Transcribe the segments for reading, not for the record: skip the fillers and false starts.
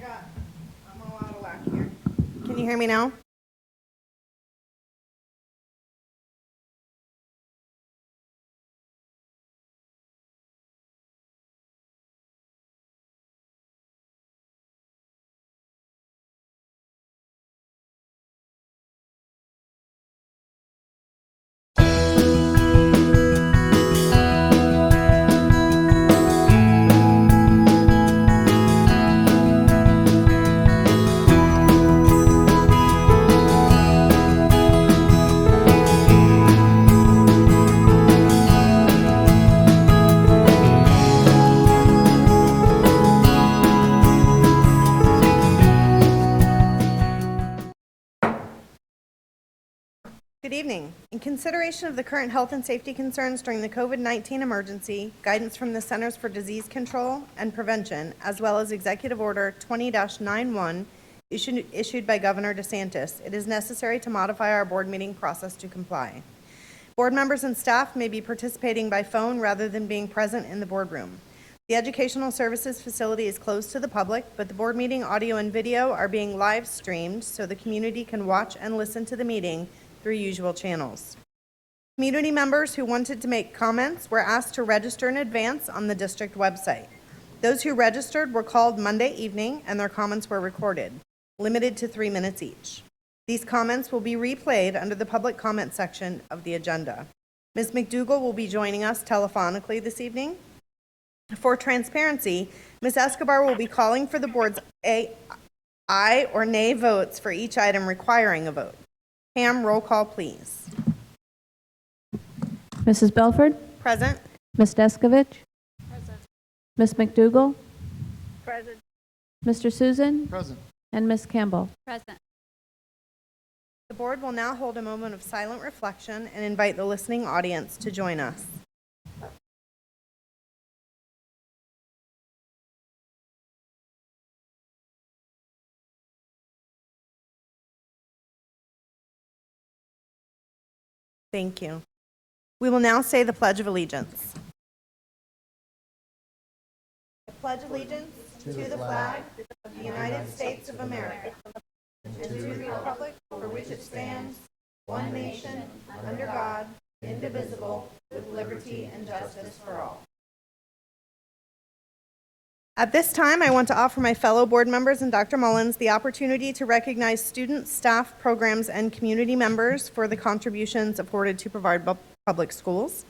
I'm all out of whack here. Can you hear me now? Good evening. In consideration of the current health and safety concerns during the COVID-19 emergency, guidance from the Centers for Disease Control and Prevention, as well as Executive Order 20-91 issued by Governor DeSantis, it is necessary to modify our board meeting process to comply. Board members and staff may be participating by phone rather than being present in the boardroom. The Educational Services Facility is closed to the public, but the board meeting audio and video are being live streamed so the community can watch and listen to the meeting through usual channels. Community members who wanted to make comments were asked to register in advance on the district website. Those who registered were called Monday evening and their comments were recorded, limited to 3 minutes each. These comments will be replayed under the public comment section of the agenda. Ms. McDougall will be joining us telephonically this evening. For transparency, Ms. Escobar will be calling for the board's aye or nay votes for each item requiring a vote. Pam, roll call, please. Mrs. Belford? Present. Ms. Descovich? Present. Ms. McDougall? Present. Mr. Susin? Present. And Ms. Campbell? Present. The board will now hold a moment of silent reflection and invite the listening audience to join us. Thank you. We will now say the Pledge of Allegiance. I pledge allegiance to the flag of the United States of America and to the republic for which it stands, one nation, under God, indivisible, with liberty and justice for all. At this time, I want to offer my fellow board members and Dr. Mullins the opportunity to recognize students, staff, programs, and community members for the contributions afforded to Brevard Public Schools.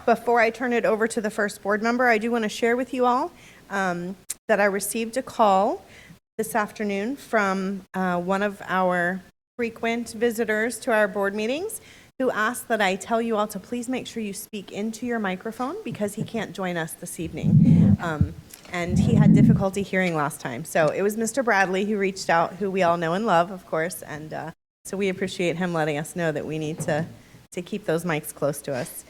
Before I turn it over to the first board member, I do want to share with you all that I received a call this afternoon from one of our frequent visitors to our board meetings who asked that I tell you all to please make sure you speak into your microphone because he can't join us this evening. And he had difficulty hearing last time. So it was Mr. Bradley who reached out, who we all know and love, of course, and so we appreciate him letting us know that we need to keep those mics close to us.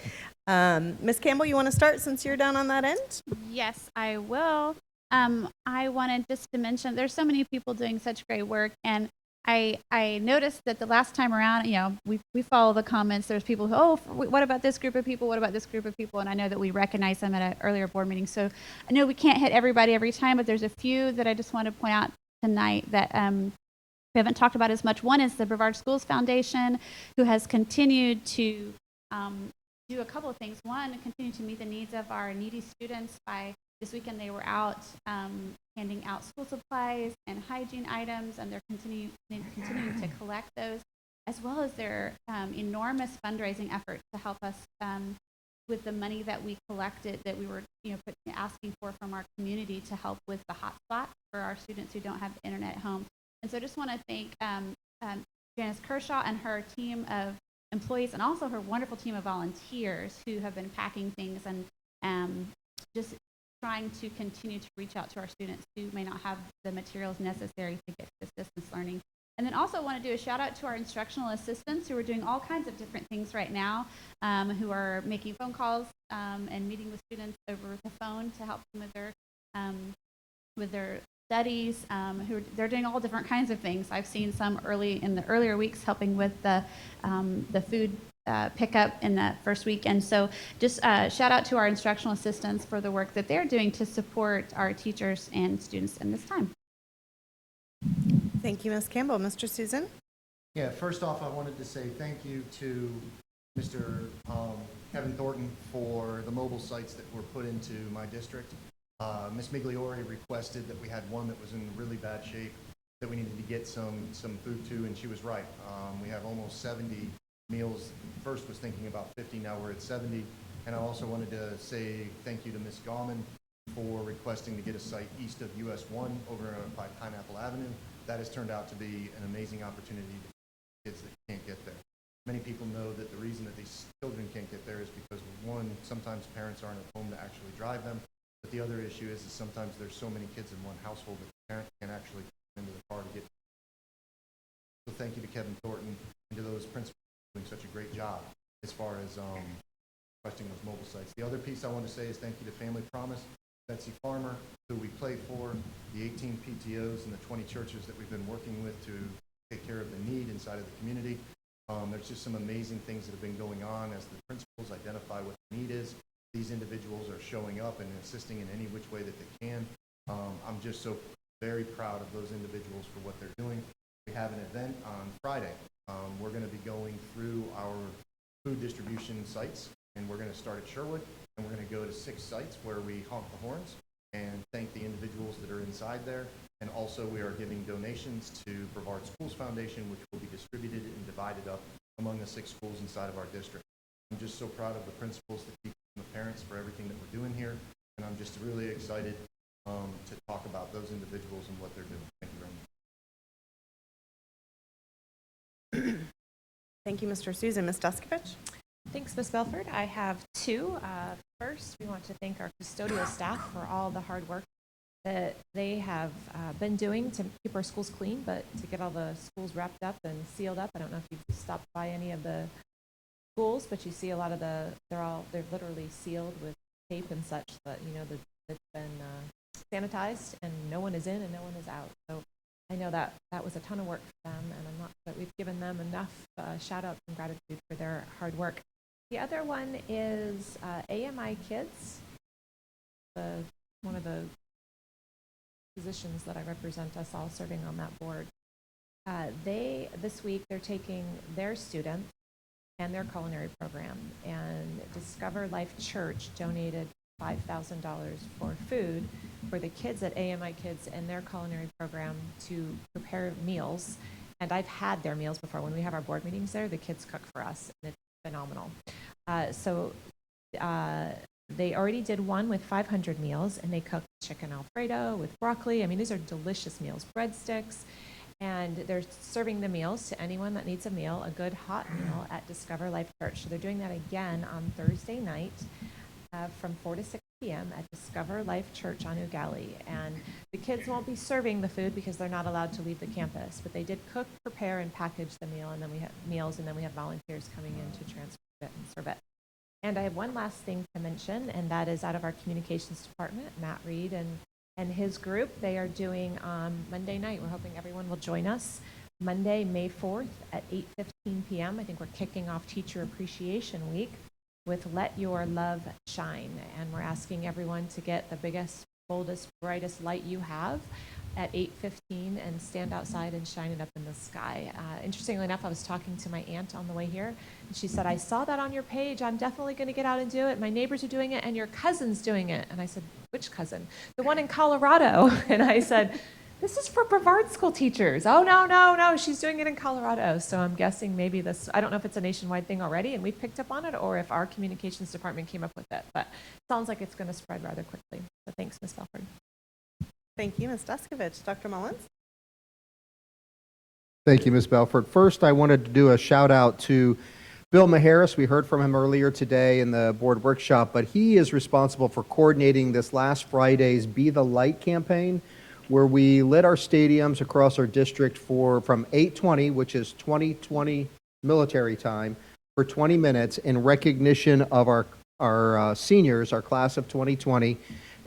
Ms. Campbell, you want to start since you're down on that end? Yes, I will. I wanted just to mention there's so many people doing such great work, and I noticed that the last time around, you know, we follow the comments. There's people who, oh, what about this group of people? What about this group of people? And I know that we recognize them at an earlier board meeting. So I know we can't hit everybody every time, but there's a few that I just want to point out tonight that we haven't talked about as much. One is the Brevard Schools Foundation, who has continued to do a couple of things. One, continue to meet the needs of our needy students. By this weekend, they were out handing out school supplies and hygiene items, and they're continuing to collect those, as well as their enormous fundraising effort to help us with the money that we collected, that we were asking for from our community to help with the hotspot for our students who don't have internet at home. And so I just want to thank Janice Kershaw and her team of employees, and also her wonderful team of volunteers who have been packing things and just trying to continue to reach out to our students who may not have the materials necessary to get this distance learning. And then also want to do a shout out to our instructional assistants who are doing all kinds of different things right now, who are making phone calls and meeting with students over the phone to help them with their studies. They're doing all different kinds of things. I've seen some in the earlier weeks helping with the food pickup in that first week. And so just shout out to our instructional assistants for the work that they're doing to support our teachers and students in this time. Thank you, Ms. Campbell. Mr. Susan? Yeah, first off, I wanted to say thank you to Mr. Kevin Thornton for the mobile sites that were put into my district. Ms. Migliore requested that we had one that was in really bad shape that we needed to get some food to, and she was right. We have almost 70 meals. First was thinking about 50, now we're at 70. And I also wanted to say thank you to Ms. Gauman for requesting to get a site east of US 1 over by Pineapple Avenue. That has turned out to be an amazing opportunity for kids that can't get there. Many people know that the reason that these children can't get there is because, one, sometimes parents aren't at home to actually drive them, but the other issue is sometimes there's so many kids in one household that the parent can't actually get into the car to get. So thank you to Kevin Thornton and to those principals doing such a great job as far as requesting those mobile sites. The other piece I want to say is thank you to Family Promise, Betsy Farmer, who we play for, the 18 PTOs and the 20 churches that we've been working with to take care of the need inside of the community. There's just some amazing things that have been going on as the principals identify what the need is. These individuals are showing up and assisting in any which way that they can. I'm just so very proud of those individuals for what they're doing. We have an event on Friday. We're going to be going through our food distribution sites, and we're going to start at Sherwood, and we're going to go to 6 sites where we honk the horns and thank the individuals that are inside there. And also we are giving donations to Brevard Schools Foundation, which will be distributed and divided up among the 6 schools inside of our district. I'm just so proud of the principals, the teachers, and the parents for everything that we're doing here. And I'm just really excited to talk about those individuals and what they're doing. Thank you very much. Thank you, Mr. Susan. Ms. Descovich? Thanks, Ms. Belford. I have 2. First, we want to thank our custodial staff for all the hard work that they have been doing to keep our schools clean, but to get all the schools wrapped up and sealed up. I don't know if you've stopped by any of the schools, but you see a lot of they're literally sealed with tape and such that, it's been sanitized and no one is in and no one is out. So I know that was a ton of work for them, and I'm not sure that we've given them enough shout outs and gratitude for their hard work. The other one is AMI Kids, one of the positions that I represent, us all serving on that board. This week they're taking their students and their culinary program, and Discover Life Church donated $5,000 for food for the kids at AMI Kids and their culinary program to prepare meals. And I've had their meals before. When we have our board meetings there, the kids cook for us, and it's phenomenal. They already did one with 500 meals, and they cooked chicken Alfredo with broccoli. I mean, these are delicious meals, breadsticks, and they're serving the meals to anyone that needs a meal, a good hot meal at Discover Life Church. So they're doing that again on Thursday night from 4 to 6 p.m. at Discover Life Church on Ugali. And the kids won't be serving the food because they're not allowed to leave the campus, but they did cook, prepare, and package the meal, and then we have meals, and then we have volunteers coming in to transport it and serve it. And I have one last thing to mention, and that is out of our communications department, Matt Reed and his group. They are doing Monday night. We're hoping everyone will join us Monday, May 4th at 8:15 p.m. I think we're kicking off Teacher Appreciation Week with Let Your Love Shine. And we're asking everyone to get the biggest, boldest, brightest light you have at 8:15 and stand outside and shine it up in the sky. Interestingly enough, I was talking to my aunt on the way here, and she said, I saw that on your page. I'm definitely going to get out and do it. My neighbors are doing it, and your cousin's doing it. And I said, which cousin? The one in Colorado. And I said, this is for Brevard school teachers. Oh, no, she's doing it in Colorado. So I'm guessing maybe this, I don't know if it's a nationwide thing already and we've picked up on it, or if our communications department came up with it, but it sounds like it's going to spread rather quickly. So thanks, Ms. Belford. Thank you, Ms. Descovich. Dr. Mullins? Thank you, Ms. Belford. First, I wanted to do a shout out to Bill Maharis. We heard from him earlier today in the board workshop, but he is responsible for coordinating this last Friday's Be the Light campaign, where we lit our stadiums across our district from 8:20, which is 2020 military time, for 20 minutes in recognition of our seniors, our class of 2020.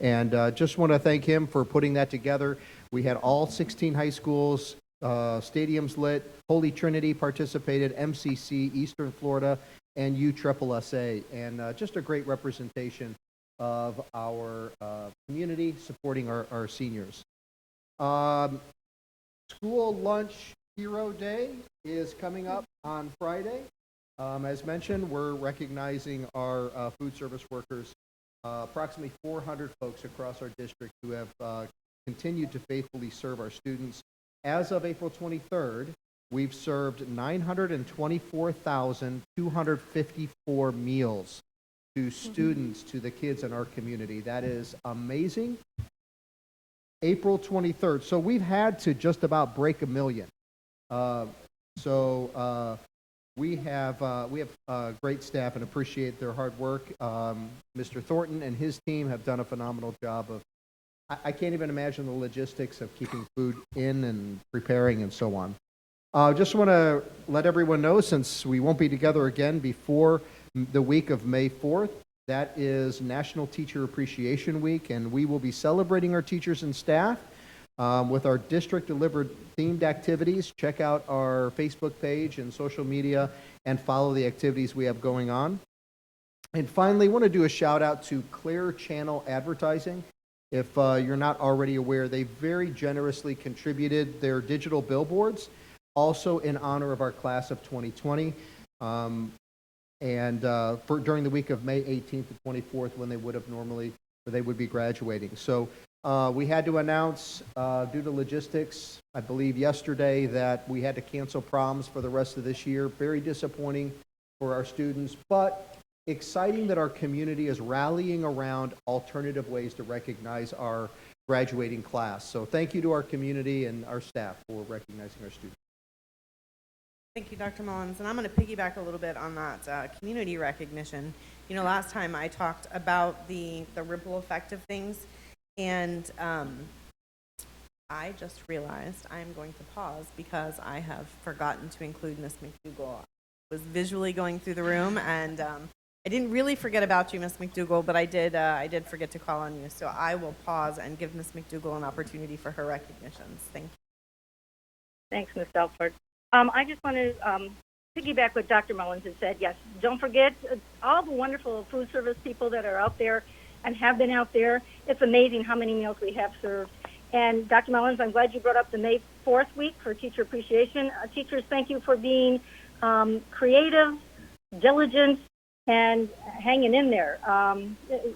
And just want to thank him for putting that together. We had all 16 high schools, stadiums lit. Holy Trinity participated, MCC, Eastern Florida, and USSSA. And just a great representation of our community supporting our seniors. School Lunch Hero Day is coming up on Friday. As mentioned, we're recognizing our food service workers, approximately 400 folks across our district who have continued to faithfully serve our students. As of April 23rd, we've served 924,254 meals to students, to the kids in our community. That is amazing. April 23rd. So we've had to just about break 1 million. We have great staff and appreciate their hard work. Mr. Thornton and his team have done a phenomenal job of, I can't even imagine the logistics of keeping food in and preparing and so on. Just want to let everyone know, since we won't be together again before the week of May 4th, that is National Teacher Appreciation Week, and we will be celebrating our teachers and staff with our district-delivered themed activities. Check out our Facebook page and social media and follow the activities we have going on. And finally, I want to do a shout-out to Clear Channel Advertising. If you're not already aware, they very generously contributed their digital billboards, also in honor of our class of 2020, during the week of May 18th to 24th, when they would be graduating. So we had to announce, due to logistics, I believe yesterday, that we had to cancel proms for the rest of this year. Very disappointing for our students, but exciting that our community is rallying around alternative ways to recognize our graduating class. So thank you to our community and our staff for recognizing our students. Thank you, Dr. Mullins. And I'm going to piggyback a little bit on that community recognition. You know, last time I talked about the ripple effect of things, and I just realized I'm going to pause because I have forgotten to include Miss McDougall. I was visually going through the room, and I didn't really forget about you, Miss McDougall, but I did forget to call on you. So I will pause and give Miss McDougall an opportunity for her recognitions. Thank you. Thanks, Ms. Belford. I just want to piggyback what Dr. Mullins has said. Yes, don't forget all the wonderful food service people that are out there and have been out there. It's amazing how many meals we have served. And Dr. Mullins, I'm glad you brought up the May 4th week for teacher appreciation. Teachers, thank you for being creative, diligent, and hanging in there.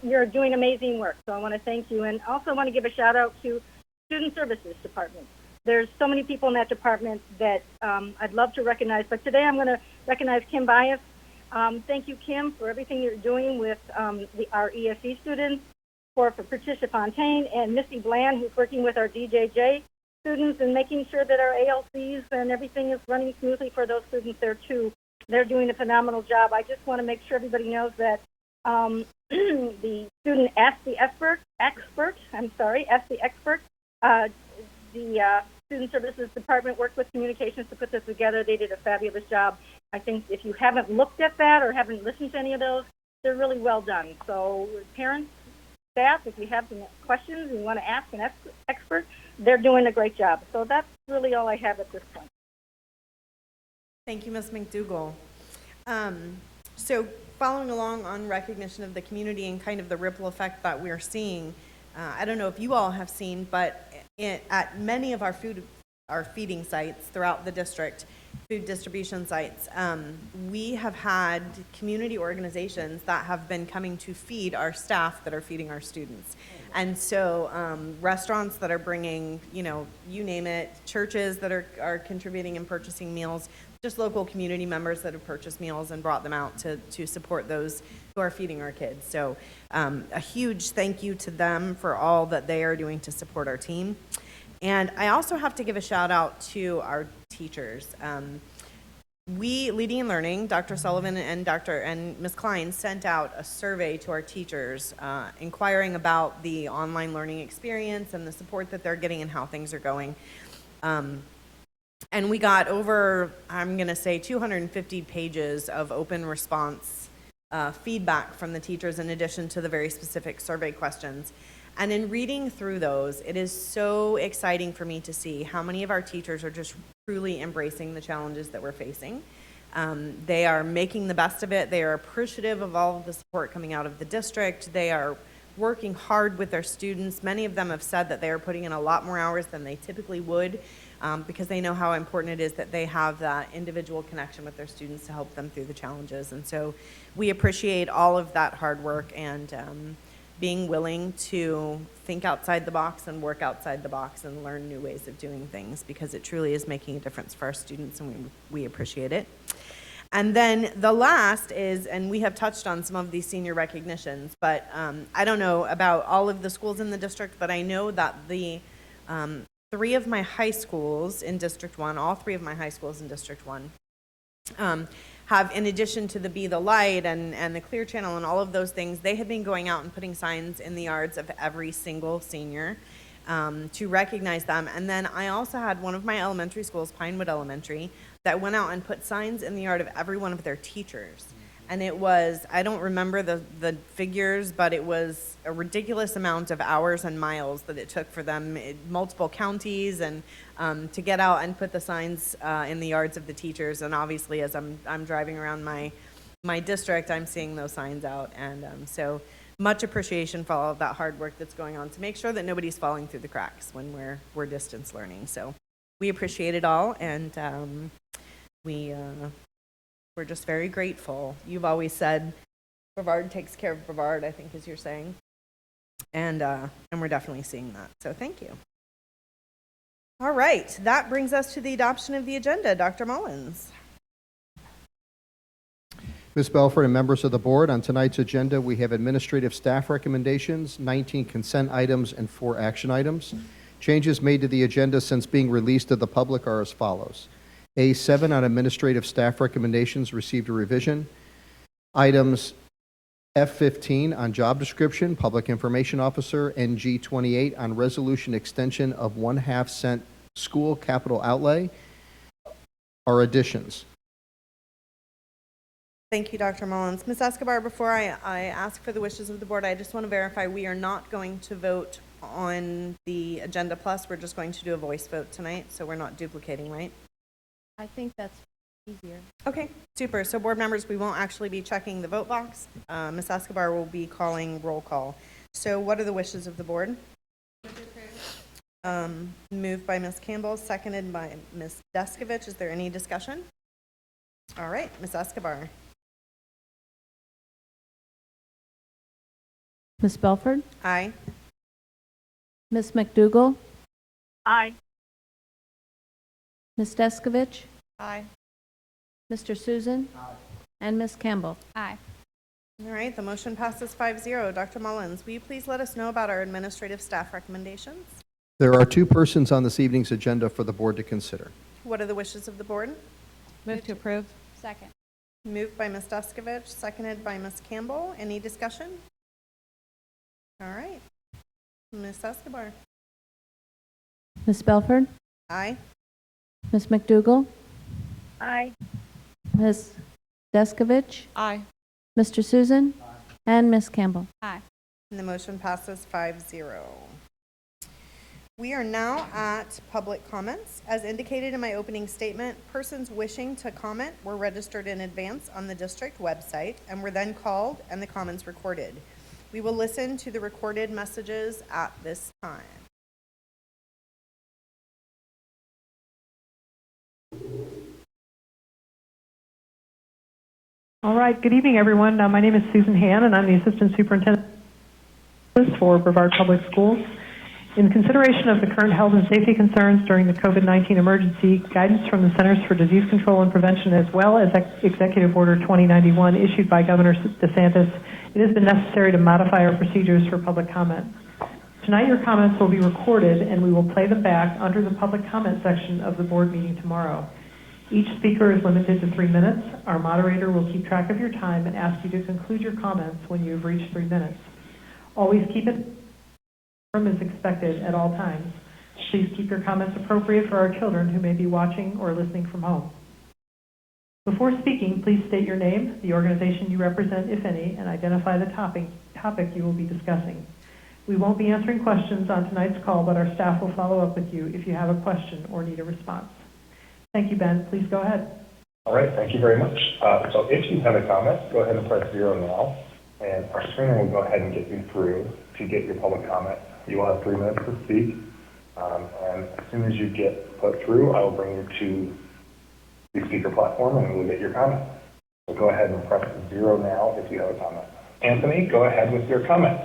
You're doing amazing work, so I want to thank you. And also I want to give a shout out to Student Services Department. There's so many people in that department that I'd love to recognize, but today I'm going to recognize Kim Bias. Thank you, Kim, for everything you're doing with our ESE students, for Patricia Fontaine and Misty Bland, who's working with our DJJ students and making sure that our ALCs and everything is running smoothly for those students there, too. They're doing a phenomenal job. I just want to make sure everybody knows that the student Ask the Expert, the Student Services Department worked with Communications to put this together. They did a fabulous job. I think if you haven't looked at that or haven't listened to any of those, they're really well done. So parents, staff, if you have some questions and you want to ask an expert, they're doing a great job. So that's really all I have at this point. Thank you, Ms. McDougall. So following along on recognition of the community and kind of the ripple effect that we're seeing, I don't know if you all have seen, but at many of our feeding sites throughout the district, food distribution sites, we have had community organizations that have been coming to feed our staff that are feeding our students. And so restaurants that are bringing, you name it, churches that are contributing and purchasing meals, just local community members that have purchased meals and brought them out to support those who are feeding our kids. So a huge thank you to them for all that they are doing to support our team. And I also have to give a shout out to our teachers. We, Leading and Learning, Dr. Sullivan and Ms. Klein sent out a survey to our teachers inquiring about the online learning experience and the support that they're getting and how things are going. And we got over, I'm going to say, 250 pages of open response feedback from the teachers in addition to the very specific survey questions. And in reading through those, it is so exciting for me to see how many of our teachers are just truly embracing the challenges that we're facing. They are making the best of it. They are appreciative of all of the support coming out of the district. They are working hard with their students. Many of them have said that they are putting in a lot more hours than they typically would because they know how important it is that they have that individual connection with their students to help them through the challenges. And so we appreciate all of that hard work and being willing to think outside the box and work outside the box and learn new ways of doing things, because it truly is making a difference for our students, and we appreciate it. And then the last is, and we have touched on some of these senior recognitions, but I don't know about all of the schools in the district, but I know that the three of my high schools in District 1, all three of my high schools in District 1, have, in addition to the Be the Light and the Clear Channel and all of those things, they have been going out and putting signs in the yards of every single senior to recognize them. And then I also had one of my elementary schools, Pinewood Elementary, that went out and put signs in the yard of every one of their teachers. And it was, I don't remember the figures, but it was a ridiculous amount of hours and miles that it took for them, multiple counties, and to get out and put the signs in the yards of the teachers. And obviously, as I'm driving around my district, I'm seeing those signs out. And so much appreciation for all of that hard work that's going on to make sure that nobody's falling through the cracks when we're distance learning. So we appreciate it all, and we're just very grateful. You've always said Brevard takes care of Brevard, I think is you're saying. And we're definitely seeing that. So thank you. All right, that brings us to the adoption of the agenda. Dr. Mullins. Ms. Belford and members of the board, on tonight's agenda, we have administrative staff recommendations, 19 consent items, and 4 action items. Changes made to the agenda since being released to the public are as follows. A7 on administrative staff recommendations received a revision. Items F15 on job description, public information officer, and G28 on resolution extension of 1/2 cent school capital outlay are additions. Thank you, Dr. Mullins. Ms. Escobar, before I ask for the wishes of the board, I just want to verify we are not going to vote on the Agenda Plus. We're just going to do a voice vote tonight, so we're not duplicating, right? I think that's easier. Okay, super. So board members, we won't actually be checking the vote box. Ms. Escobar will be calling roll call. So what are the wishes of the board? Moved by Ms. Campbell, seconded by Ms. Descovich. Is there any discussion? All right, Ms. Escobar. Ms. Belford? Aye. Ms. McDougall? Aye. Ms. Descovich? Aye. Mr. Susan? And Ms. Campbell? Aye. All right, the motion passes 5-0. Dr. Mullins, will you please let us know about our administrative staff recommendations? There are 2 persons on this evening's agenda for the board to consider. What are the wishes of the board? Move to approve. Second. Moved by Ms. Descovich, seconded by Ms. Campbell. Any discussion? All right. Ms. Escobar. Ms. Belford? Aye. Ms. McDougall? Aye. Ms. Descovich? Aye. Mr. Susan? And Ms. Campbell? Aye. And the motion passes 5-0. We are now at public comments. As indicated in my opening statement, persons wishing to comment were registered in advance on the district website and were then called and the comments recorded. We will listen to the recorded messages at this time. All right, good evening, everyone. My name is Susan Han, and I'm the Assistant Superintendent for Brevard Public Schools. In consideration of the current health and safety concerns during the COVID-19 emergency, guidance from the Centers for Disease Control and Prevention, as well as Executive Order 2091 issued by Governor DeSantis, it has been necessary to modify our procedures for public comment. Tonight, your comments will be recorded, and we will play them back under the public comment section of the board meeting tomorrow. Each speaker is limited to 3 minutes. Our moderator will keep track of your time and ask you to conclude your comments when you have reached 3 minutes. Always keep it as expected at all times. Please keep your comments appropriate for our children who may be watching or listening from home. Before speaking, please state your name, the organization you represent, if any, and identify the topic you will be discussing. We won't be answering questions on tonight's call, but our staff will follow up with you if you have a question or need a response. Thank you, Ben. Please go ahead. All right, thank you very much. So if you have a comment, go ahead and press 0 now, and our screener will go ahead and get you through to get your public comment. You will have 3 minutes to speak. And as soon as you get put through, I will bring you to the speaker platform and we'll get your comment. So go ahead and press 0 now if you have a comment. Anthony, go ahead with your comment.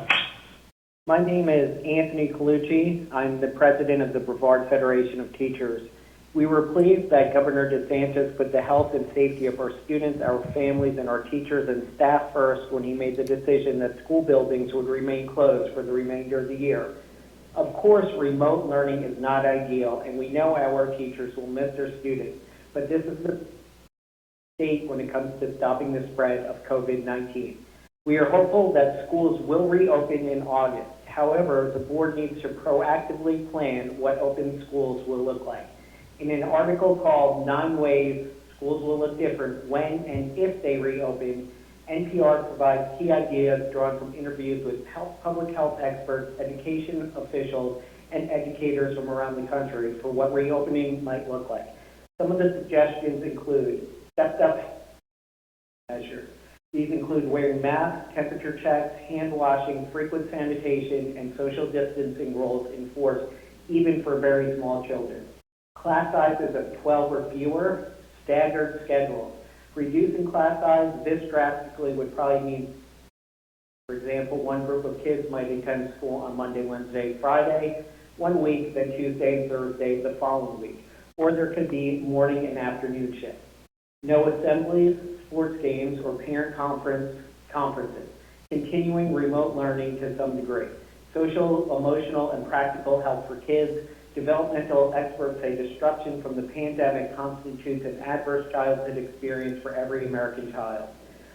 My name is Anthony Colucci. I'm the president of the Brevard Federation of Teachers. We were pleased that Governor DeSantis put the health and safety of our students, our families, and our teachers and staff first when he made the decision that school buildings would remain closed for the remainder of the year. Of course, remote learning is not ideal, and we know our teachers will miss their students, but this is the state when it comes to stopping the spread of COVID-19. We are hopeful that schools will reopen in August. However, the board needs to proactively plan what open schools will look like. In an article called 9 Ways Schools Will Look Different When and If They Reopen, NPR provides key ideas drawn from interviews with public health experts, education officials, and educators from around the country for what reopening might look like. Some of the suggestions include stepped-up measures. These include wearing masks, temperature checks, hand washing, frequent sanitation, and social distancing rules enforced even for very small children. Class sizes of 12 or fewer, staggered schedules. Reducing class size this drastically would probably mean, for example, one group of kids might attend school on Monday, Wednesday, Friday, one week, then Tuesday and Thursday the following week. Or there could be morning and afternoon shifts. No assemblies, sports games, or parent conferences. Continuing remote learning to some degree. Social, emotional, and practical help for kids. Developmental experts say disruption from the pandemic constitutes an adverse childhood experience for every American child.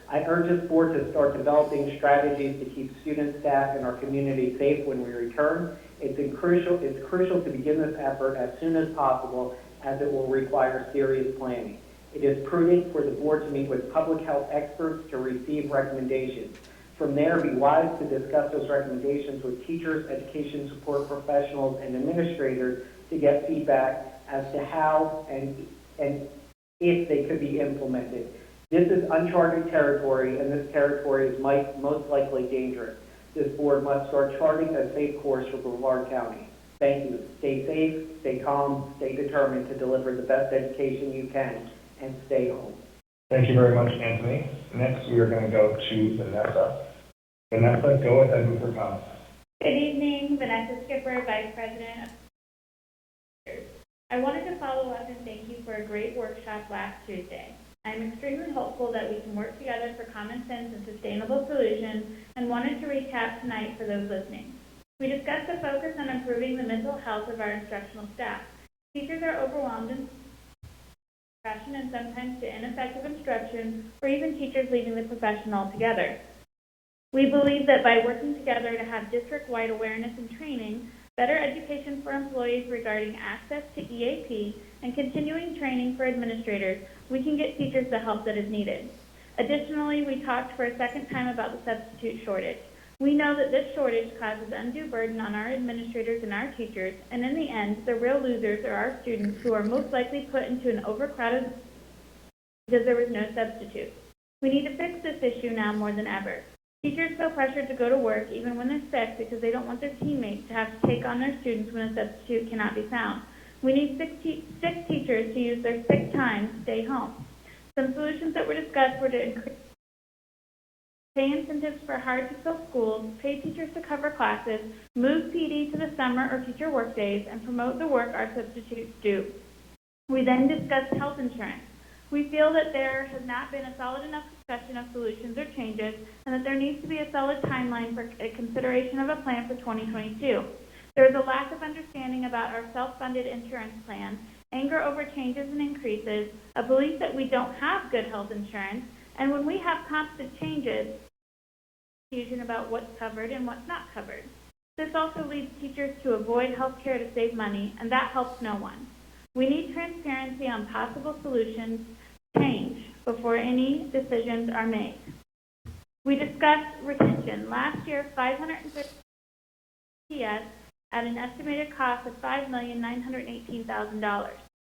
I urge this board to start developing strategies to keep students, staff, and our community safe when we return. It's crucial to begin this effort as soon as possible, as it will require serious planning. It is prudent for the board to meet with public health experts to receive recommendations. From there, be wise to discuss those recommendations with teachers, education support professionals, and administrators to get feedback as to how and if they could be implemented. This is uncharted territory, and this territory is most likely dangerous. This board must start charting a safe course for Brevard County. Thank you. Stay safe, stay calm, stay determined to deliver the best education you can, and stay home. Thank you very much, Anthony. Next, we are going to go to Vanessa. Vanessa, go ahead with your comment. Good evening, Vanessa Skipper, Vice President of I wanted to follow up and thank you for a great workshop last Tuesday. I'm extremely hopeful that we can work together for common sense and sustainable solutions and wanted to recap tonight for those listening. We discussed the focus on improving the mental health of our instructional staff. Teachers are overwhelmed in depression and sometimes to ineffective instruction, or even teachers leaving the profession altogether. We believe that by working together to have district-wide awareness and training, better education for employees regarding access to EAP, and continuing training for administrators, we can get teachers the help that is needed. Additionally, we talked for a second time about the substitute shortage. We know that this shortage causes undue burden on our administrators and our teachers, and in the end, the real losers are our students who are most likely put into an overcrowded because there was no substitute. We need to fix this issue now more than ever. Teachers feel pressured to go to work even when they're sick because they don't want their teammates to have to take on their students when a substitute cannot be found. We need sick teachers to use their sick time to stay home. Some solutions that were discussed were to increase pay incentives for hard-to-fill schools, pay teachers to cover classes, move PD to the summer or teacher workdays, and promote the work our substitutes do. We then discussed health insurance. We feel that there has not been a solid enough discussion of solutions or changes, and that there needs to be a solid timeline for a consideration of a plan for 2022. There is a lack of understanding about our self-funded insurance plan, anger over changes and increases, a belief that we don't have good health insurance, and when we have constant changes, confusion about what's covered and what's not covered. This also leads teachers to avoid health care to save money, and that helps no one. We need transparency on possible solutions change before any decisions are made. We discussed retention. Last year, 530 PS at an estimated cost of $5,918,000.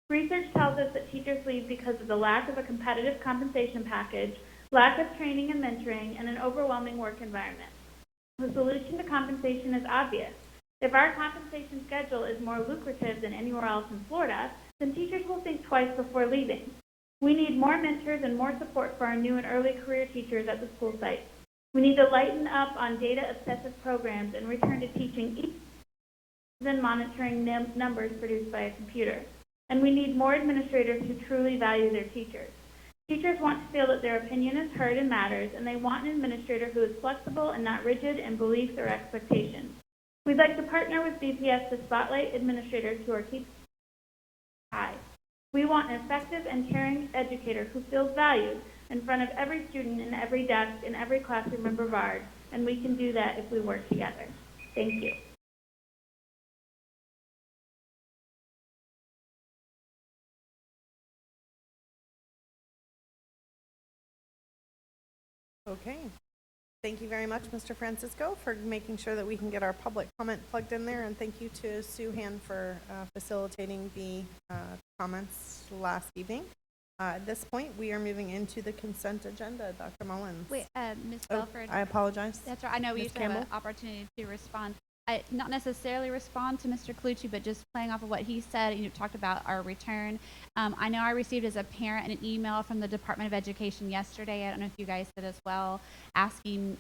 Research tells us that teachers leave because of the lack of a competitive compensation package, lack of training and mentoring, and an overwhelming work environment. The solution to compensation is obvious. If our compensation schedule is more lucrative than anywhere else in Florida, then teachers will think twice before leaving. We need more mentors and more support for our new and early career teachers at the school site. We need to lighten up on data-obsessive programs and return to teaching than monitoring numbers produced by a computer. And we need more administrators who truly value their teachers. Teachers want to feel that their opinion is heard and matters, and they want an administrator who is flexible and not rigid in beliefs or expectations. We'd like to partner with BPS to spotlight administrators who are keeping high. We want an effective and caring educator who feels valued in front of every student in every desk in every classroom in Brevard, and we can do that if we work together. Thank you. Okay. Thank you very much, Mr. Francisco, for making sure that we can get our public comment plugged in there. And thank you to Sue Han for facilitating the comments last evening. At this point, we are moving into the consent agenda. Dr. Mullins. Wait, Ms. Oh, Belford. I apologize. That's right. I know we Ms. used to have an Campbell? opportunity to respond. Not necessarily respond to Mr. Colucci, but just playing off of what he said. You talked about our return. I know I received as a parent an email from the Department of Education yesterday. I don't know if you guys did as well, asking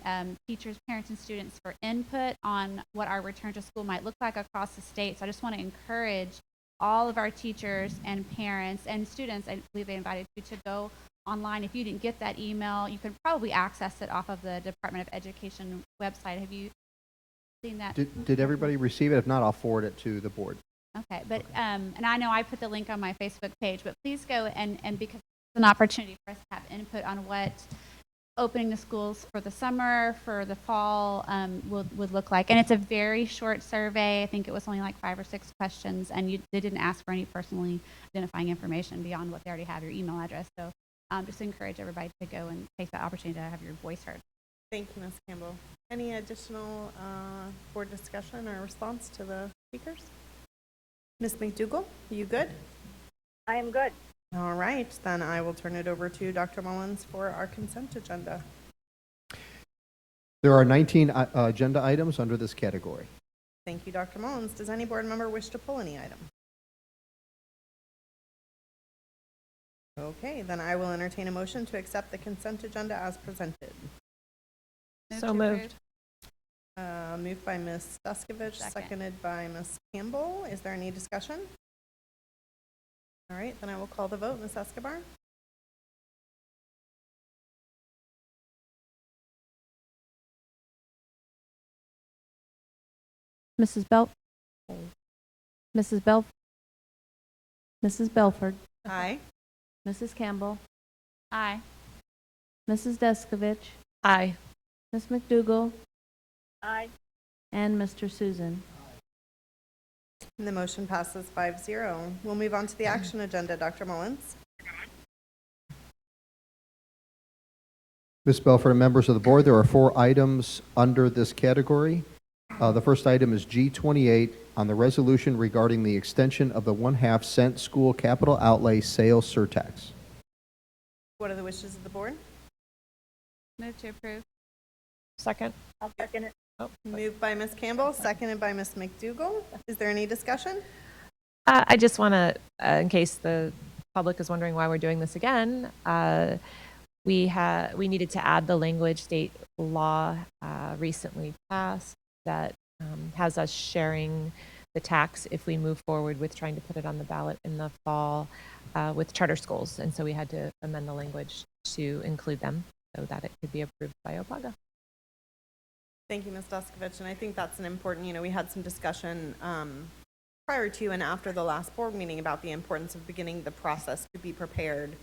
teachers, parents, and students for input on what our return to school might look like across the state. So I just want to encourage all of our teachers and parents and students. I believe they invited you to go online. If you didn't get that email, you could probably access it off of the Department of Education website. Have you seen that? Did everybody receive it? If not, I'll forward it to the board. Okay, but and I know I put the link on my Facebook page, but please go and because it's an opportunity for us to have input on what opening the schools for the summer, for the fall would look like. And it's a very short survey. I think it was only like 5 or 6 questions, and they didn't ask for any personally identifying information beyond what they already have, your email address. So just encourage everybody to go and take the opportunity to have your voice heard. Thank you, Ms. Campbell. Any additional board discussion or response to the speakers? Ms. McDougall, are you good? I am good. All right, then I will turn it over to Dr. Mullins for our consent agenda. There are 19 agenda items under this category. Thank you, Dr. Mullins. Does any board member wish to pull any item? Okay, then I will entertain a motion to accept the consent agenda as presented. So moved. Moved by Ms. Descovich, seconded by Ms. Campbell. Is there any discussion? All right, then I will call the vote. Ms. Escobar? Mrs. Belford, Aye. Mrs. Campbell, Aye. Mrs. Descovich, Aye. Ms. McDougall, Aye. and Mr. Susin. And the motion passes 5-0. We'll move on to the action agenda. Dr. Mullins? Ms. Belford and members of the board, there are 4 items under this category. The first item is G28 on the resolution regarding the extension of the 1/2 cent school capital outlay sales surtax. What are the wishes of the board? Move to approve. Second. I'll second it. Moved by Ms. Campbell, seconded by Ms. McDougall. Is there any discussion? I just want to, in case the public is wondering why we're doing this again, we needed to add the language state law recently passed that has us sharing the tax if we move forward with trying to put it on the ballot in the fall with charter schools. And so we had to amend the language to include them so that it could be approved by OPAGA. Thank you, Ms. Descovich, and I think that's an important, we had some discussion prior to and after the last board meeting about the importance of beginning the process to be prepared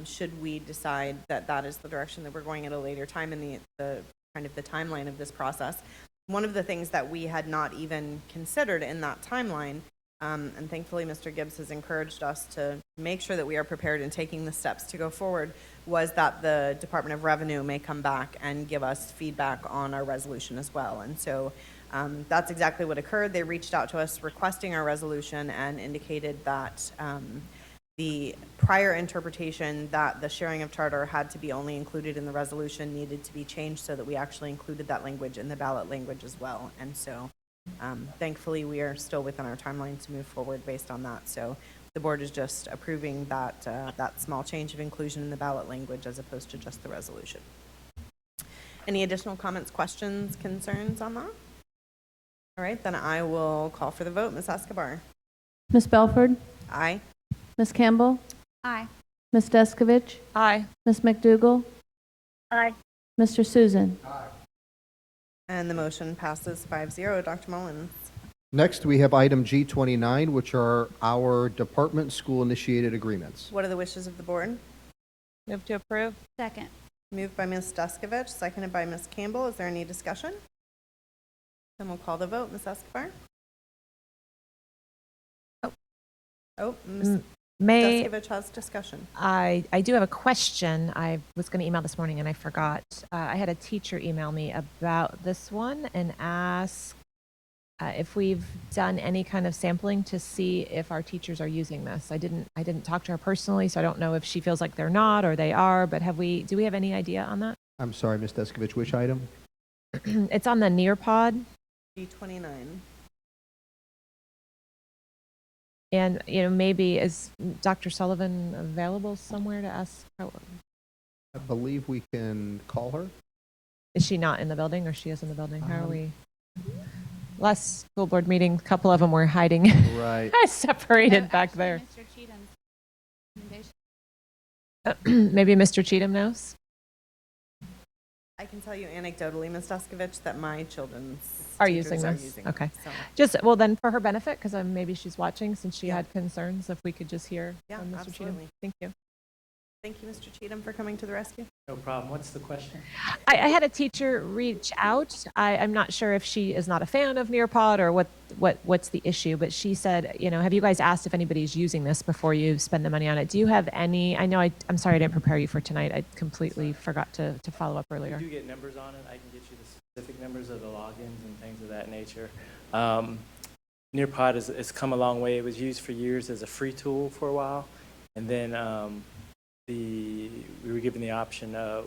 should we decide that that is the direction that we're going at a later time in the kind of the timeline of this process. One of the things that we had not even considered in that timeline, and thankfully Mr. Gibbs has encouraged us to make sure that we are prepared in taking the steps to go forward, was that the Department of Revenue may come back and give us feedback on our resolution as well. And so that's exactly what occurred. They reached out to us requesting our resolution and indicated that the prior interpretation that the sharing of charter had to be only included in the resolution needed to be changed so that we actually included that language in the ballot language as well. And so Thankfully, we are still within our timeline to move forward based on that. So the board is just approving that, that small change of inclusion in the ballot language as opposed to just the resolution. Any additional comments, questions, concerns on that? All right, then I will call for the vote. Ms. Escobar? Ms. Belford? Aye. Ms. Campbell? Aye. Ms. Descovich? Aye. Ms. McDougall? Aye. Mr. Susan? And the motion passes 5-0. Dr. Mullins? Next, we have item G29, which are our department school-initiated agreements. What are the wishes of the board? Move to approve. Second. Moved by Ms. Descovich, seconded by Ms. Campbell. Is there any discussion? Then we'll call the vote. Ms. Escobar? Ms. May Descovich has discussion. I do have a question. I was going to email this morning and I forgot. I had a teacher email me about this one and ask if we've done any kind of sampling to see if our teachers are using this. I didn't talk to her personally, so I don't know if she feels like they're not or they are, but do we have any idea on that? I'm sorry, Ms. Descovich, which item? It's on the Nearpod. G29. And, maybe is Dr. Sullivan available somewhere to ask? I believe we can call her. Is she not in the building or she is in the building? How are we? Last school board meeting, a couple of them were hiding. Right. Separated back Actually, there. Mr. Cheatham's recommendation. Maybe Mr. Cheatham knows? I can tell you anecdotally, Ms. Descovich, that my children's Are teachers using are this? using Okay. it, so, Just, well, then for her benefit, because maybe she's watching since she Yeah. had concerns, if we could just hear Yeah, from Mr. Cheatham. absolutely. Thank you. Thank you, Mr. Cheatham, for coming to the rescue. No problem. What's the question? I had a teacher reach out. I'm not sure if she is not a fan of Nearpod or what's the issue, but she said, have you guys asked if anybody's using this before you spend the money on it? Do you have any? I know I'm sorry I didn't prepare you for tonight. I completely forgot to follow up earlier. We do get numbers on it. I can get you the specific numbers of the logins and things of that nature. Nearpod has come a long way. It was used for years as a free tool for a while, and then we were given the option of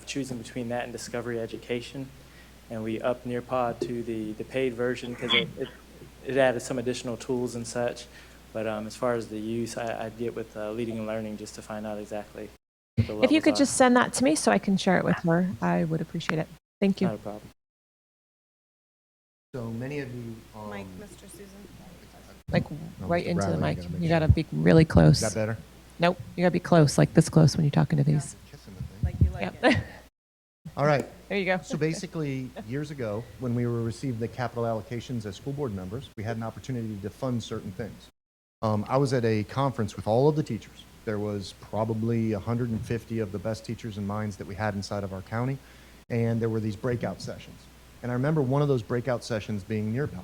choosing between that and Discovery Education, and we upped Nearpod to the paid version because it added some additional tools and such. But as far as the use, I'd get with Leading and Learning just to find out exactly what the levels If you could are. just send that to me so I can share it with her, I would appreciate it. Thank you. Not a problem. So many of you, Mike, Mr. Susan. Like right Mr. into the Bradley, mic. you gotta make You sure. got to be really close. is that better? Nope. You got to be close, like this close when you're talking to these. Kissing the thing. Like you like Yep. it. All right. There you go. So basically, years ago, when we were received the capital allocations as school board members, we had an opportunity to fund certain things. I was at a conference with all of the teachers. There was probably 150 of the best teachers and minds that we had inside of our county, and there were these breakout sessions. And I remember one of those breakout sessions being Nearpod.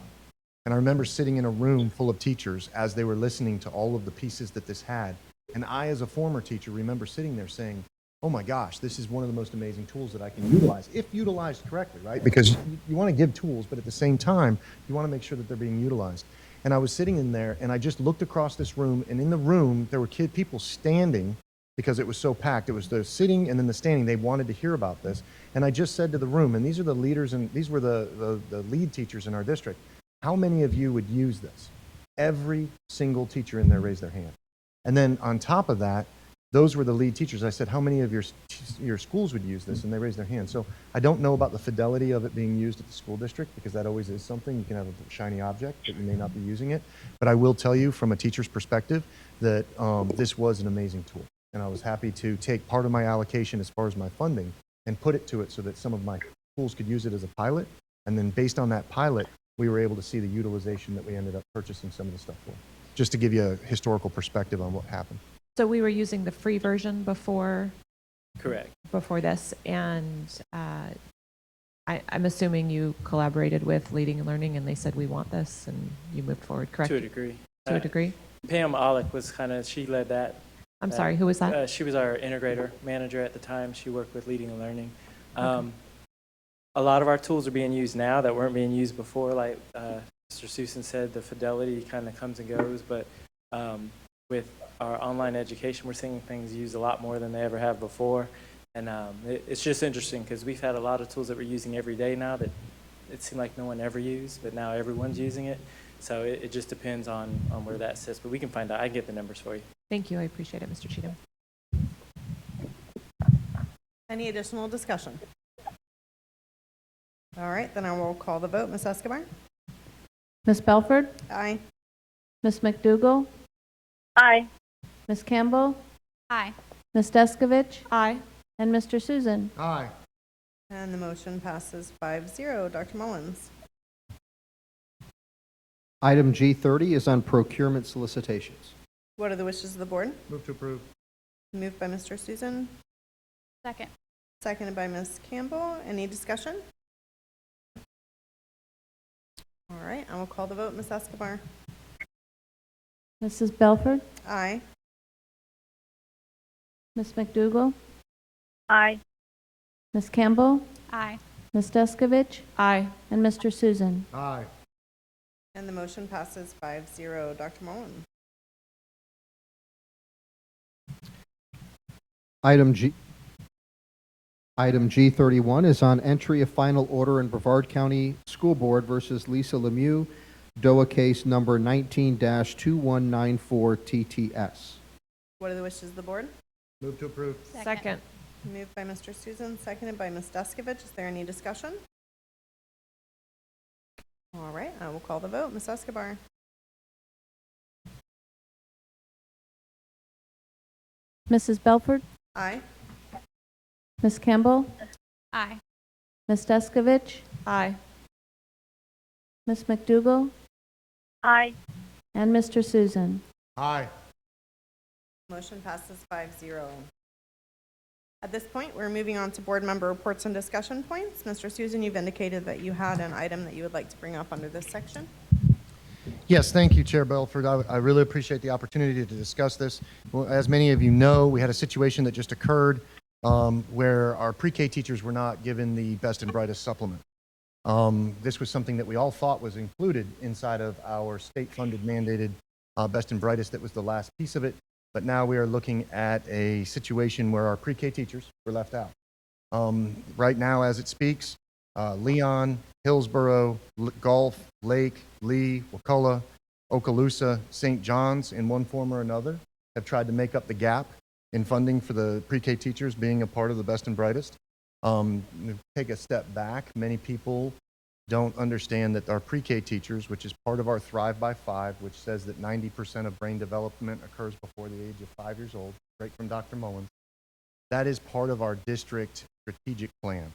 And I remember sitting in a room full of teachers as they were listening to all of the pieces that this had. And I, as a former teacher, remember sitting there saying, oh my gosh, this is one of the most amazing tools that I can utilize, if utilized correctly, right? Because you want to give tools, but at the same time, you want to make sure that they're being utilized. And I was sitting in there, and I just looked across this room, and in the room, there were people standing because it was so packed. It was the sitting and then the standing. They wanted to hear about this. And I just said to the room, and these are the leaders, and these were the lead teachers in our district, how many of you would use this? Every single teacher in there raised their hand. And then on top of that, those were the lead teachers. I said, how many of your schools would use this? And they raised their hand. So I don't know about the fidelity of it being used at the school district, because that always is something. You can have a shiny object, but you may not be using it. But I will tell you from a teacher's perspective that this was an amazing tool. And I was happy to take part of my allocation as far as my funding and put it to it so that some of my schools could use it as a pilot. And then based on that pilot, we were able to see the utilization that we ended up purchasing some of the stuff for. Just to give you a historical perspective on what happened. So we were using the free version before Correct. this, and I'm assuming you collaborated with Leading and Learning, and they said we want this, and you moved forward, correct? To a degree. To a degree. Pam Olick was she led that. I'm sorry, who was that? She was our integrator manager at the time. She worked with Leading and Learning. A lot of our tools are being used now that weren't being used before. Like Mr. Susin said, the fidelity kind of comes and goes, but with our online education, we're seeing things used a lot more than they ever have before. And it's just interesting because we've had a lot of tools that we're using every day now that it seemed like no one ever used, but now everyone's using it. So it just depends on where that sits, but we can find out. I can get the numbers for you. Thank you. I appreciate it, Mr. Cheatham. Any additional discussion? All right, then I will call the vote. Ms. Escobar? Ms. Belford? Aye. Ms. McDougall? Aye. Ms. Campbell? Aye. Ms. Descovich? Aye. And Mr. Susan? Aye. And the motion passes 5-0. Dr. Mullins? Item G30 is on procurement solicitations. What are the wishes of the board? Move to approve. Moved by Mr. Susan, Second. seconded by Ms. Campbell. Any discussion? All right, I will call the vote. Ms. Escobar? Mrs. Belford? Aye. Ms. McDougall? Aye. Ms. Campbell? Aye. Ms. Descovich? Aye. And Mr. Susan? Aye. And the motion passes 5-0. Dr. Mullins? Item G31 is on entry of final order in Brevard County School Board versus Lisa Lemieux, DOA case number 19-2194 TTS. What are the wishes of the board? Move to approve. Second. Moved by Mr. Susan, seconded by Ms. Descovich. Is there any discussion? All right, I will call the vote. Ms. Escobar? Mrs. Belford? Aye. Ms. Campbell? Aye. Ms. Descovich? Aye. Ms. McDougall? Aye. And Mr. Susan? Aye. Motion passes 5-0. At this point, we're moving on to board member reports and discussion points. Mr. Susan, you've indicated that you had an item that you would like to bring up under this section. Yes, thank you, Chair Belford. I really appreciate the opportunity to discuss this. Well, as many of you know, we had a situation that just occurred where our pre-K teachers were not given the best and brightest supplement. This was something that we all thought was included inside of our state-funded mandated best and brightest. That was the last piece of it. But now we are looking at a situation where our pre-K teachers were left out. Right now, as it speaks, Leon, Hillsborough, Gulf, Lake, Lee, Wakulla, Okaloosa, St. John's, in one form or another, have tried to make up the gap in funding for the pre-K teachers being a part of the best and brightest. Take a step back. Many people don't understand that our pre-K teachers, which is part of our Thrive by 5, which says that 90% of brain development occurs before the age of 5 years old, straight from Dr. Mullins, that is part of our district strategic plan.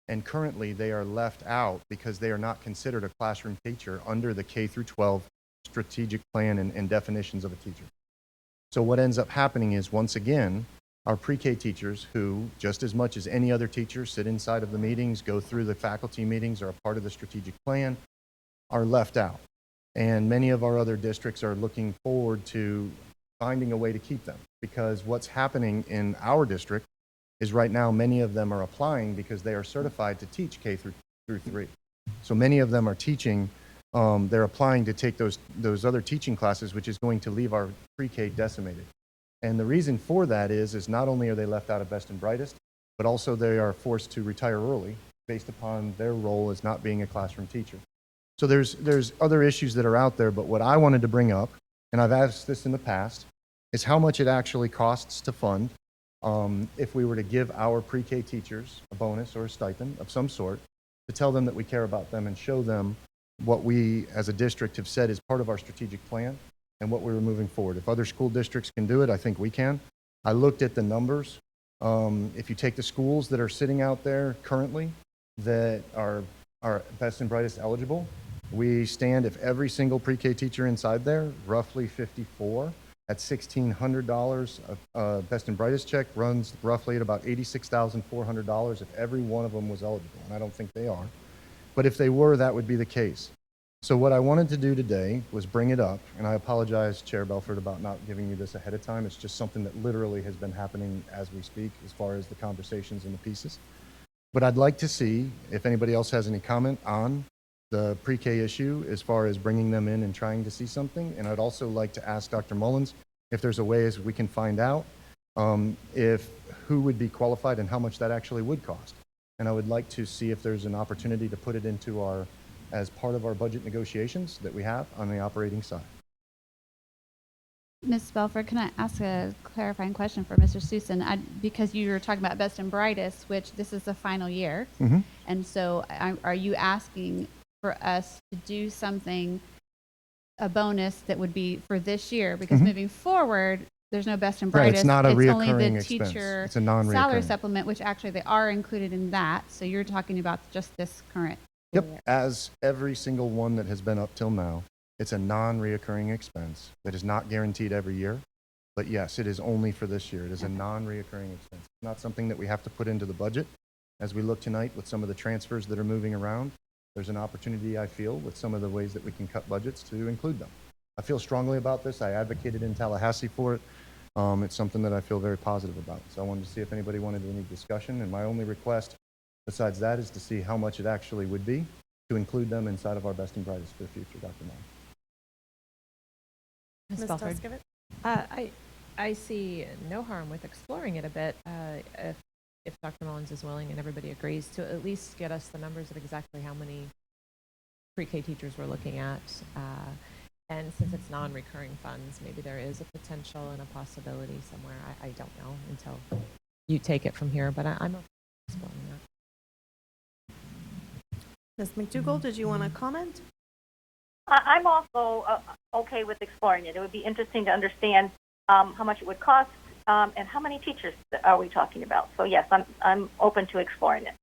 And currently they are left out because they are not considered a classroom teacher under the K through 12 strategic plan and definitions of a teacher. So what ends up happening is, once again, our pre-K teachers, who just as much as any other teacher sit inside of the meetings, go through the faculty meetings, are a part of the strategic plan, are left out. And many of our other districts are looking forward to finding a way to keep them, because what's happening in our district is right now many of them are applying because they are certified to teach K through 3. So many of them are teaching, they're applying to take those other teaching classes, which is going to leave our pre-K decimated. And the reason for that is not only are they left out of best and brightest, but also they are forced to retire early based upon their role as not being a classroom teacher. So there's other issues that are out there, but what I wanted to bring up, and I've asked this in the past, is how much it actually costs to fund if we were to give our pre-K teachers a bonus or a stipend of some sort, to tell them that we care about them and show them what we as a district have said is part of our strategic plan and what we were moving forward. If other school districts can do it, I think we can. I looked at the numbers. If you take the schools that are sitting out there currently that are best and brightest eligible, we stand, if every single pre-K teacher inside there, roughly 54 at $1,600. A best and brightest check runs roughly at about $86,400 if every one of them was eligible, and I don't think they are. But if they were, that would be the case. So what I wanted to do today was bring it up, and I apologize, Chair Belford, about not giving you this ahead of time. It's just something that literally has been happening as we speak as far as the conversations and the pieces. But I'd like to see if anybody else has any comment on the pre-K issue as far as bringing them in and trying to see something. And I'd also like to ask Dr. Mullins if there's a way as we can find out if who would be qualified and how much that actually would cost. and I would like to see if there's an opportunity to put it into as part of our budget negotiations that we have on the operating side. Ms. Belford, can I ask a clarifying question for Mr. Susin? Because you were talking about best and brightest, which this is the final year. And so are you asking for us to do something, a bonus that would be for this year? Because moving forward, there's no best and Right, brightest. it's not a only reoccurring the expense. teacher It's a non-reoccurring. salary supplement, which actually they are included in that. So you're talking about just this current year. Yep, as every single one that has been up till now, it's a non-reoccurring expense that is not guaranteed every year. But yes, it is only for this year. It is a non-reoccurring expense. It's not something that we have to put into the budget. As we look tonight with some of the transfers that are moving around, there's an opportunity, I feel, with some of the ways that we can cut budgets to include them. I feel strongly about this. I advocated in Tallahassee for it. It's something that I feel very positive about. So I wanted to see if anybody wanted any discussion. And my only request besides that is to see how much it actually would be to include them inside of our best and brightest for the future, Dr. Mullins. Ms. Belford. I see no harm with exploring it a bit if Dr. Mullins is willing and everybody agrees to at least get us the numbers of exactly how many pre-K teachers we're looking at. And since it's non-recurring funds, maybe there is a potential and a possibility somewhere. I don't know until you take it from here, but I'm okay with exploring that. Ms. McDougall, did you want to comment? I'm also okay with exploring it. It would be interesting to understand how much it would cost and how many teachers are we talking about. So yes, I'm open to exploring it.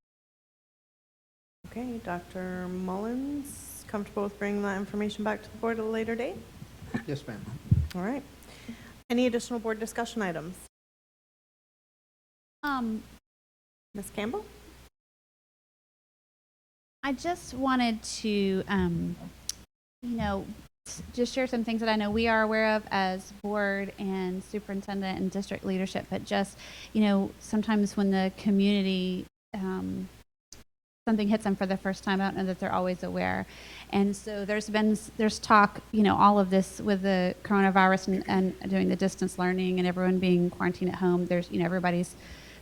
Okay, Dr. Mullins, comfortable with bringing that information back to the board at a later date? Yes, ma'am. All right. Any additional board discussion items? Ms. Campbell? I just wanted to, just share some things that I know we are aware of as board and superintendent and district leadership, but just, sometimes when the community, something hits them for the first time, I don't know that they're always aware. And so there's talk, all of this with the coronavirus and doing the distance learning and everyone being quarantined at home. There's, there's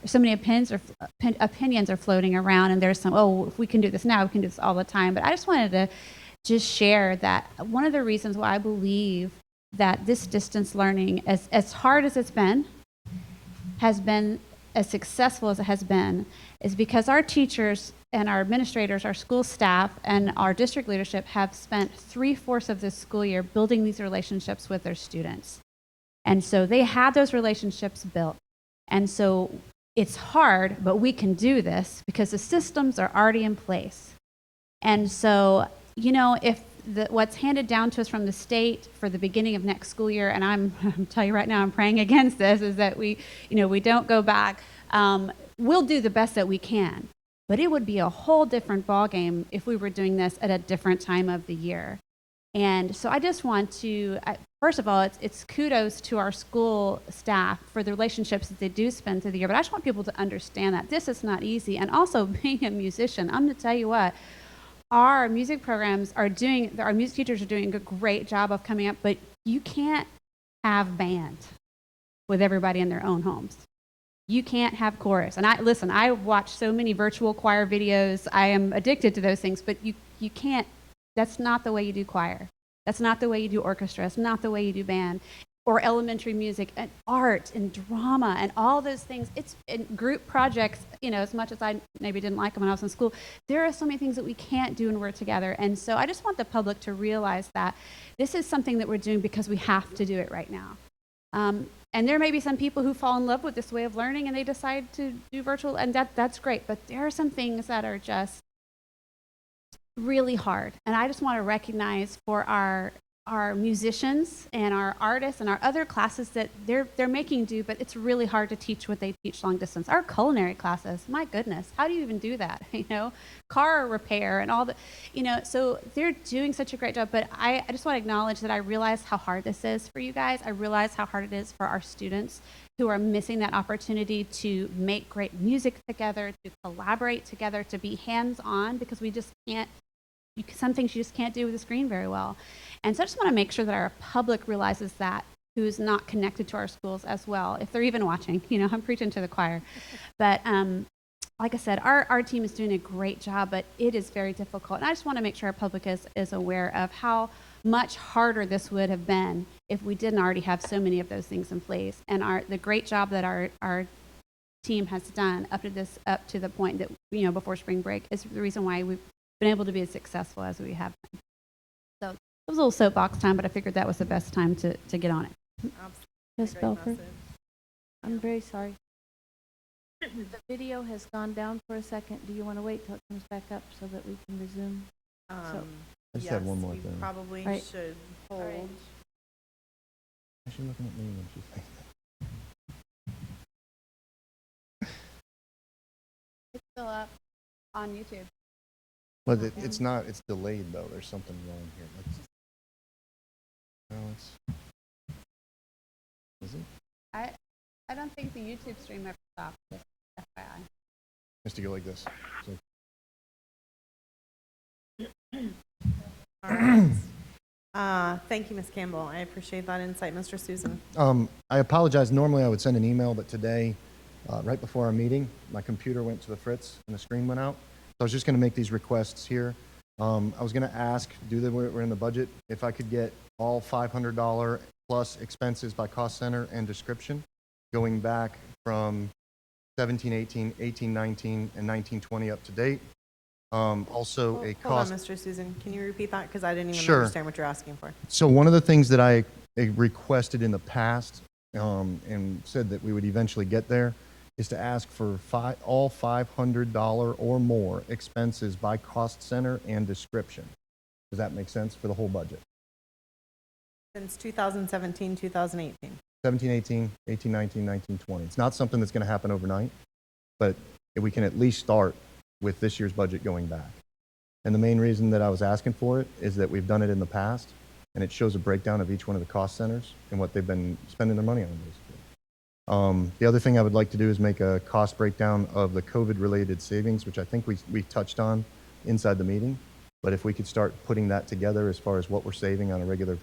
so many opinions are floating around, and there's some, if we can do this now, we can do this all the time. But I just wanted to just share that one of the reasons why I believe that this distance learning, as hard as it's been, has been as successful as it has been, is because our teachers and our administrators, our school staff, and our district leadership have spent 3/4 of this school year building these relationships with their students. And so they have those relationships built. And so it's hard, but we can do this because the systems are already in place. And so, if what's handed down to us from the state for the beginning of next school year, and I'm tell you right now, I'm praying against this, is that we don't go back. We'll do the best that we can, but it would be a whole different ballgame if we were doing this at a different time of the year. And so I just want to, first of all, it's kudos to our school staff for the relationships that they do spend through the year. But I just want people to understand that this is not easy. And also being a musician, I'm going to tell you what, our music programs our music teachers are doing a great job of coming up, but you can't have band with everybody in their own homes. You can't have chorus. And I watch so many virtual choir videos. I am addicted to those things, but you can't. That's not the way you do choir. That's not the way you do orchestra. It's not the way you do band or elementary music and art and drama and all those things. It's in group projects, as much as I maybe didn't like them when I was in school, there are so many things that we can't do when we're together. And so I just want the public to realize that this is something that we're doing because we have to do it right now. And there may be some people who fall in love with this way of learning and they decide to do virtual, and that's great. But there are some things that are just really hard. And I just want to recognize for our musicians and our artists and our other classes that they're making do, but it's really hard to teach what they teach long distance. Our culinary classes, my goodness, how do you even do that? Car repair and all the, so they're doing such a great job. But I just want to acknowledge that I realize how hard this is for you guys. I realize how hard it is for our students who are missing that opportunity to make great music together, to collaborate together, to be hands-on, because we just can't. Some things you just can't do with a screen very well. And so I just want to make sure that our public realizes that, who's not connected to our schools as well, if they're even watching. I'm preaching to the choir. But like I said, our team is doing a great job, but it is very difficult. And I just want to make sure our public is aware of how much harder this would have been if we didn't already have so many of those things in place. And the great job that our team has done up to the point that, before spring break is the reason why we've been able to be as successful as we have been. So it was a little soapbox time, but I figured that was the best time to get on it. Ms. Great Belford, message. I'm very sorry. The video has gone down for a second. Do you want to wait till it comes back up so that we can resume? I just had one more we thing. probably Right. should hold. All right. Is she looking at me when she's saying that? It's still up on YouTube. But it's not, it's delayed though. There's something wrong here. Is it? I don't think the YouTube stream ever stopped, just FYI. Misty, go like this. So, All right. Thank you, Ms. Campbell. I appreciate that insight, Mr. Susan. I apologize. Normally I would send an email, but today, right before our meeting, my computer went to the fritz and the screen went out. So I was just going to make these requests here. I was going to ask, we're in the budget, if I could get all $500 plus expenses by cost center and description going back from 17, 18, 18, 19, and 19, 20 up to date. Also a cost. Hold on, Mr. Susan. Can you repeat that? Because I didn't even Sure. understand what you're asking for. So one of the things that I requested in the past and said that we would eventually get there is to ask for all $500 or more expenses by cost center and description. Does that make sense for the whole budget? Since 2017, 2018. 17, 18, 18, 19, 19, 20. It's not something that's going to happen overnight, but we can at least start with this year's budget going back. And the main reason that I was asking for it is that we've done it in the past, and it shows a breakdown of each one of the cost centers and what they've been spending their money on, basically. The other thing I would like to do is make a cost breakdown of the COVID-related savings, which I think we touched on inside the meeting. But if we could start putting that together as far as what we're saving on a regular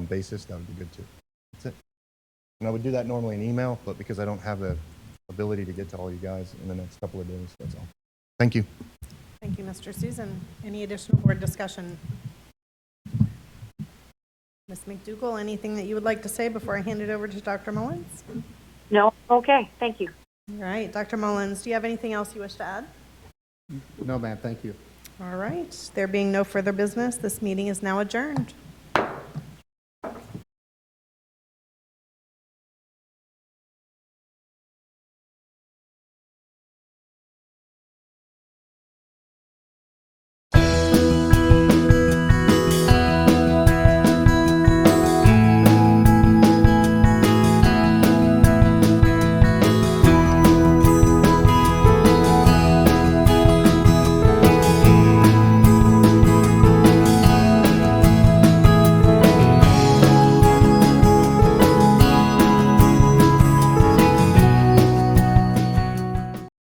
basis, that would be good too. That's it. And I would do that normally in email, but because I don't have the ability to get to all you guys in the next couple of days, that's all. Thank you. Thank you, Mr. Susan. Any additional board discussion? Ms. McDougall, anything that you would like to say before I hand it over to Dr. Mullins? No? Okay, thank you. All right, Dr. Mullins, do you have anything else you wish to add? No, ma'am. Thank you. All right, there being no further business, this meeting is now adjourned.